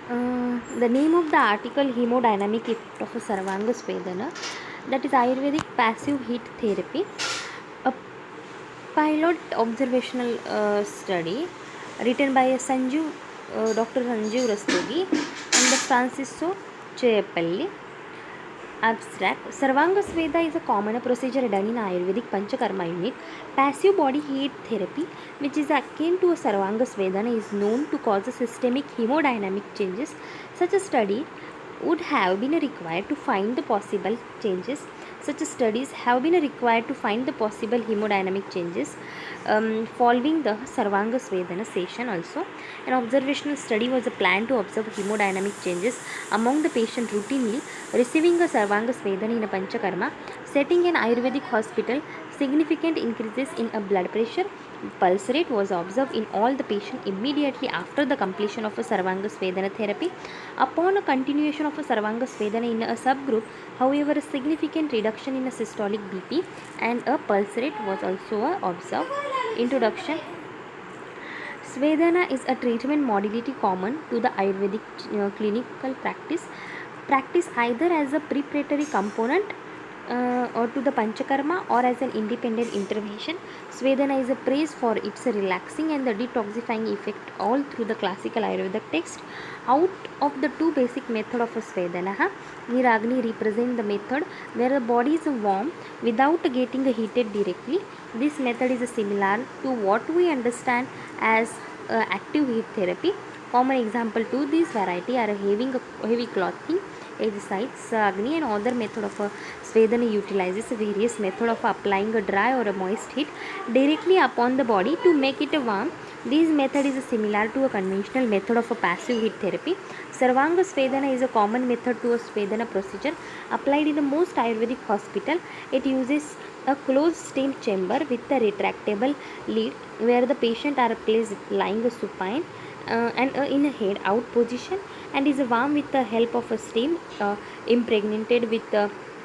The name of the article hemodynamic effect of a Sarvanga Svedana, that is Ayurvedic passive heat therapy, a pilot observational study written by Dr. Sanjeev Rastogi and the Francisco Cheyapalli. Abstract. Sarvanga Sveda is a common procedure done in Ayurvedic Panchakarma unit. Passive body heat therapy, which is akin to a Sarvanga Svedana, is known to cause systemic hemodynamic changes. Such a study would have been required to find the possible changes. Such studies have been required to find the possible hemodynamic changes following the Sarvanga Svedana session. Also, an observational study was planned to observe hemodynamic changes among the patient routinely receiving a Sarvanga Svedana in a Panchakarma setting in Ayurvedic hospital. Significant increases in a blood pressure, pulse rate was observed in all the patients immediately after the completion of a Sarvanga Svedana therapy. Upon a continuation of a Sarvanga Svedana in a subgroup, however, a significant reduction in a systolic BP and a pulse rate was also observed. Introduction. Svedana is a treatment modality common to the Ayurvedic clinical practice either as a preparatory component or to the Panchakarma or as an independent intervention. Svedana is a praise for its relaxing and the detoxifying effect all through the classical Ayurvedic text. Out of the two basic method of a Svedana, Niragni represent the method where the body is warm without getting heated directly. This method is similar to what we understand as active heat therapy. Common example to this variety are heavy clothing, exercise, Agni, and other method of Svedana utilizes various method of applying a dry or a moist heat directly upon the body to make it warm. This method is similar to a conventional method of a passive heat therapy. Sarvanga Svedana is a common method to a Svedana procedure applied in the most Ayurvedic hospital. It uses a closed steam chamber with a retractable lid where the patient are placed lying supine and in a head out position and is warm with the help of a steam impregnated with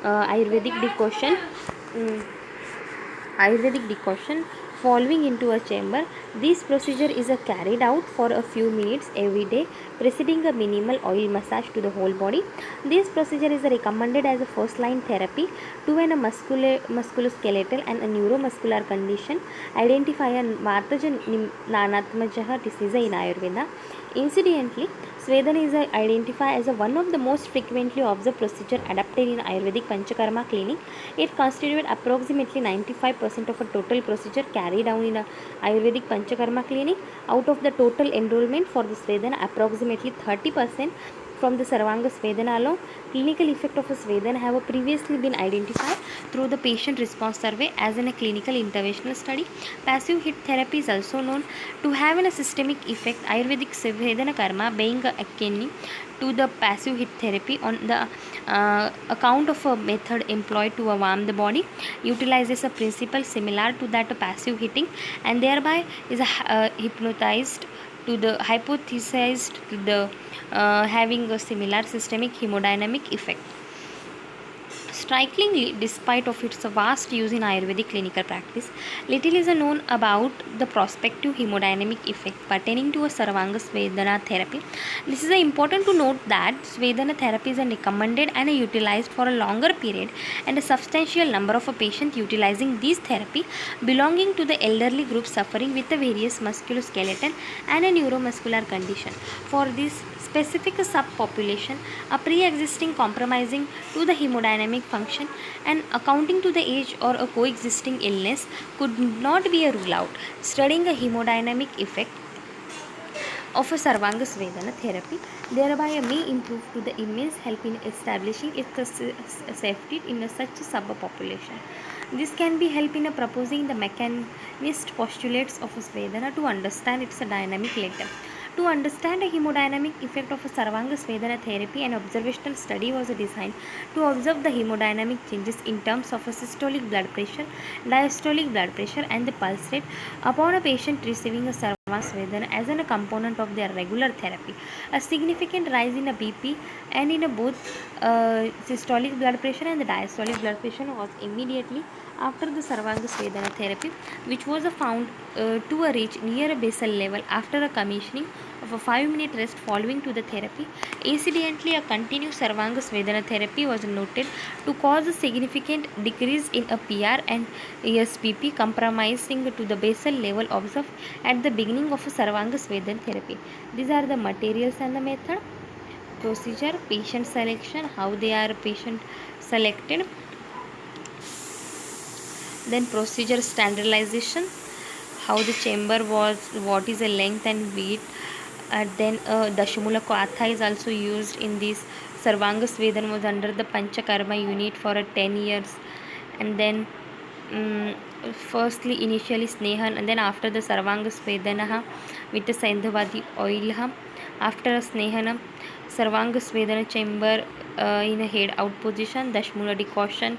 Ayurvedic decoction. Mm, Ayurvedic decoction following into a chamber. This procedure is carried out for a few minutes every day, preceding a minimal oil massage to the whole body. This procedure is recommended as a first line therapy to a musculoskeletal and a neuromuscular condition. Identify a Vartaja Nanatmajaha disease in Ayurveda. Incidentally, Svedana is identified as one of the most frequently observed procedure adapted in Ayurvedic Panchakarma clinic. It constitutes approximately 95% of a total procedure carried out in a Ayurvedic Panchakarma clinic. Out of the total enrollment for the Svedana, approximately 30% from the Sarvanga Svedana alone. Clinical effect of a Svedana have previously been identified through the patient response survey as in a clinical interventional study. Passive heat therapy is also known to have a systemic effect. Ayurvedic Svedana Karma being akin to the passive heat therapy on the account of a method employed to warm the body, utilizes a principle similar to that of passive heating and thereby is hypnotized to the hypothesized to the having a similar systemic hemodynamic effect. Strikingly, despite of its vast use in Ayurvedic clinical practice, little is known about the prospective hemodynamic effect pertaining to a Sarvanga Svedana therapy. This is important to note that Svedana therapy is recommended and utilized for a longer period, and a substantial number of patients utilizing this therapy belonging to the elderly group suffering with the various musculoskeletal and a neuromuscular condition. For this specific subpopulation, a pre-existing compromising to the hemodynamic function and accounting to the age or a coexisting illness could not be a rule out. Studying a hemodynamic effect of a Sarvanga Svedana therapy thereby may improve to the immense help in establishing its safety in such a subpopulation. This can be help in proposing the mechanist postulates of a Svedana to understand its dynamic later. To understand the hemodynamic effect of a Sarvanga Svedana therapy, an observational study was designed to observe the hemodynamic changes in terms of a systolic blood pressure, diastolic blood pressure, and the pulse rate upon a patient receiving a Sarvanga Svedana as a component of their regular therapy. A significant rise in a BP and in both systolic blood pressure and the diastolic blood pressure was immediately After the Sarvanga Svedana therapy, which was found to reach near a basal level after a commissioning of a 5-minute rest following to the therapy, incidentally a continuous Sarvanga Svedana therapy was noted to cause a significant decrease in a PR and SPP, compromising to the basal level observed at the beginning of a Sarvanga Svedana therapy. These are the materials and the method. Procedure, patient selection, how they are patient selected, then procedure standardization, how the chamber was, what is the length and width, then Dashamula Katha is also used in this. Sarvanga Svedan was under the Panchakarma unit for 10 years, and then firstly initially Snehan, and then after the Sarvanga Svedana with the Saindhavadi oil, after Snehanam Sarvanga Svedana chamber in a head out position, Dashmula decoction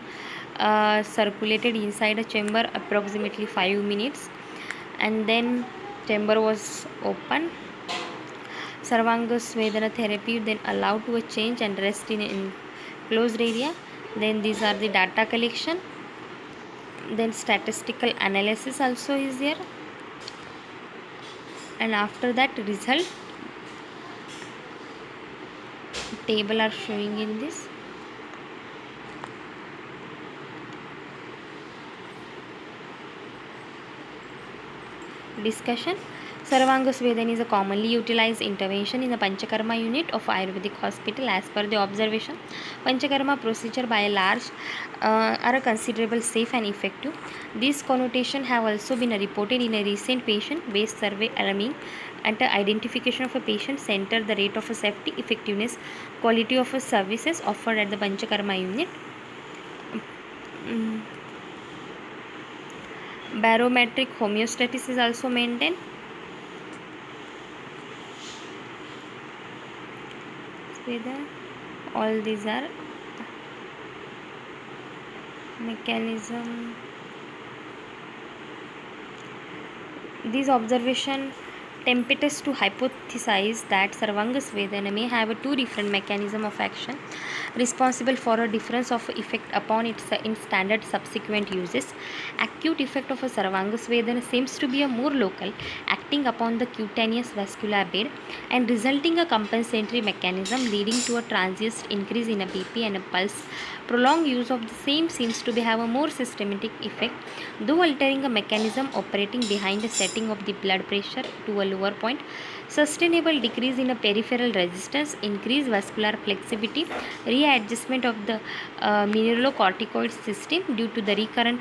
circulated inside a chamber approximately 5 minutes, and then chamber was open. Sarvanga Svedana therapy then allowed to a change and rest in enclosed area. Then these are the data collection, then statistical analysis also is there, and after that result table are showing in this. Discussion. Sarvanga Svedana is a commonly utilized intervention in the Panchakarma unit of Ayurvedic hospital. As per the observation, Panchakarma procedure by and large are a considerable safe and effective. These connotations have also been reported in a recent patient-based survey alarming at the identification of a patient center, the rate of a safety, effectiveness, quality of a services offered at the Panchakarma unit. Barometric homeostasis is also maintained. All these are mechanism. These observation tempt us to hypothesize that Sarvanga Svedana may have two different mechanisms of action responsible for a difference of effect upon its in standard subsequent uses. Acute effect of a Sarvanga Svedana seems to be a more local, acting upon the cutaneous vascular bed and resulting a compensatory mechanism leading to a transient increase in a BP and a pulse. Prolonged use of the same seems to have a more systematic effect, though altering a mechanism operating behind the setting of the blood pressure to a lower point. Sustainable decrease in a peripheral resistance, increased vascular flexibility, readjustment of the mineralocorticoid system due to the recurrent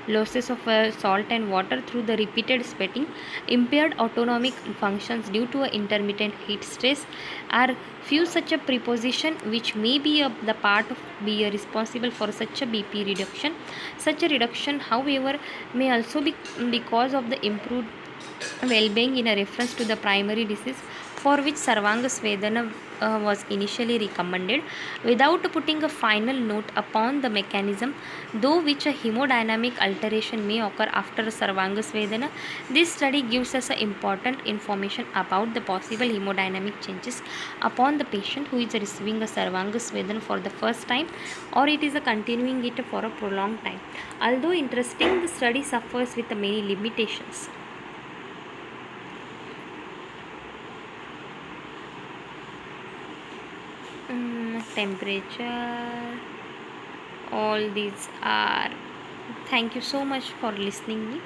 losses of salt and water through the repeated sweating, impaired autonomic functions due to intermittent heat stress are few such a preposition which may be the part of be responsible for such a BP reduction. Such a reduction, however, may also be because of the improved well-being in a reference to the primary disease for which Sarvanga Svedana was initially recommended, without putting a final note upon the mechanism, though which a hemodynamic alteration may occur after Sarvanga Svedana. This study gives us important information about the possible hemodynamic changes upon the patient who is receiving a Sarvanga Svedana for the first time, or it is continuing it for a prolonged time. Although interesting, the study suffers with many limitations. Temperature, all these are. Thank you so much for listening me.